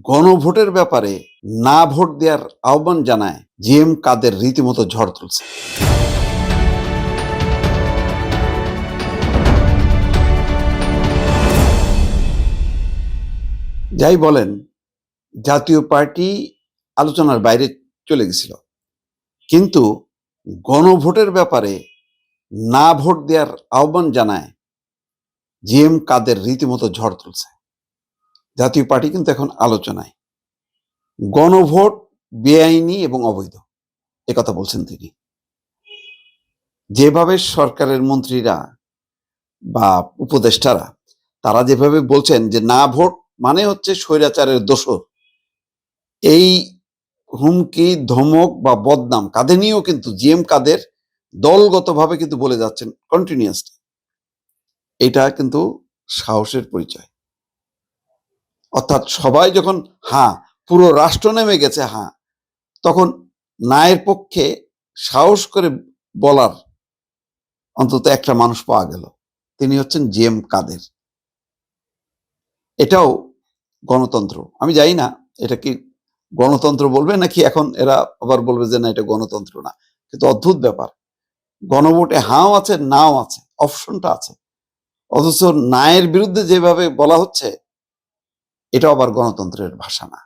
গণভোটের ব্যাপারে না ভোট দেওয়ার আহ্বান জানায় জিএম কাদের রীতিমতো ঝড় তুলছে। যাই বলেন, জাতীয় পার্টি আলোচনার বাইরে চলে গেছিল, কিন্তু গণভোটের ব্যাপারে না ভোট দেওয়ার আহ্বান জানায় জিএম কাদের রীতিমতো ঝড় তুলছে। জাতীয় পার্টি কিন্তু এখন আলোচনায়। গণভোট বেআইনি এবং অবৈধ একথা বলছেন তিনি। যেভাবে সরকারের মন্ত্রীরা বা উপদেষ্টারা তারা যেভাবে বলছেন যে না ভোট মানে হচ্ছে স্বৈরাচারের দোসর, এই হুমকি ধমক বা বদনাম কাদের নিয়েও কিন্তু জিএম কাদের দলগতভাবে কিন্তু বলে যাচ্ছেন কন্টিনিউয়াসলি। এটা কিন্তু সাহসের পরিচয়। অর্থাৎ সবাই যখন পুরো রাষ্ট্র নেমে গেছে তখন ন্যায়ের পক্ষে সাহস করে বলার অন্তত একটা মানুষ পাওয়া গেল, তিনি হচ্ছেন জিএম কাদের। এটাও গণতন্ত্র। আমি জানি না এটা কি গণতন্ত্র বলবে নাকি এখন এরা আবার বলবে যে না এটা গণতন্ত্র না, কিন্তু অদ্ভুত ব্যাপার, গণভোটে হাও আছে নাও আছে, অপশনটা আছে, অথচ ন্যায়ের বিরুদ্ধে যেভাবে বলা হচ্ছে এটা আবার গণতন্ত্রের ভাষা না।